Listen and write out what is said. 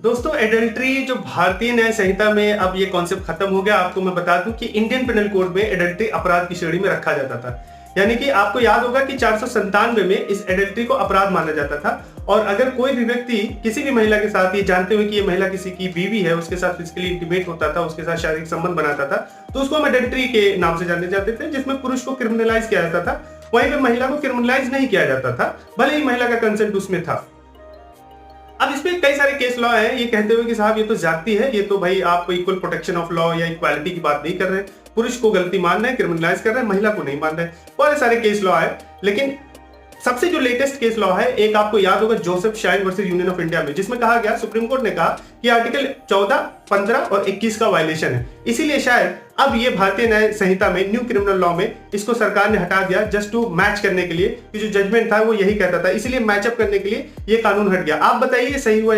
दोस्तों एडल्ट्री जो भारतीय न्याय संहिता में अब ये कॉन्सेप्ट खत्म हो गया। आपको मैं बता दूं कि इंडियन पेनल कोड में एडल्ट्री अपराध की श्रेणी में रखा जाता था। यानी कि आपको याद होगा कि 497 में इस एडल्ट्री को अपराध माना जाता था। और अगर कोई भी व्यक्ति किसी भी महिला के साथ ये जानते हुए कि ये महिला किसी की बीवी है, उसके साथ फिजिकली इंटीमेट होता था, उसके साथ शारीरिक संबंध बनाता था, तो उसको हम एडल्ट्री के नाम से जाने जाते थे, जिसमें पुरुष को क्रिमिनलाइज किया जाता था। वहीं पे महिला को क्रिमिनलाइज नहीं किया जाता था, भले ही महिला का कंसेंट उसमें था। अब इसमें कई सारे केस लॉ है ये कहते हुए कि साहब ये तो ज्यादती है, ये तो भाई आप इक्वल प्रोटेक्शन ऑफ लॉ या इक्वालिटी की बात नहीं कर रहे, पुरुष को गलती मान रहे हैं, क्रिमिनलाइज कर रहे हैं, महिला को नहीं मान रहे। बहुत सारे केस लॉ है, लेकिन सबसे जो लेटेस्ट केस लॉ है, एक आपको याद होगा Joseph shine versus union of India में, जिसमें कहा गया, सुप्रीम कोर्ट ने कहा कि आर्टिकल 14, 15 और 21 का वायलेशन है। इसीलिए शायद अब ये भारतीय न्याय संहिता में न्यू क्रिमिनल लॉ में इसको सरकार ने हटा दिया, जस्ट टू मैच करने के लिए कि जो जजमेंट था वो यही कहता था, इसीलिए मैचअप करने के लिए ये कानून हट गया। आप बताइए सही हुआ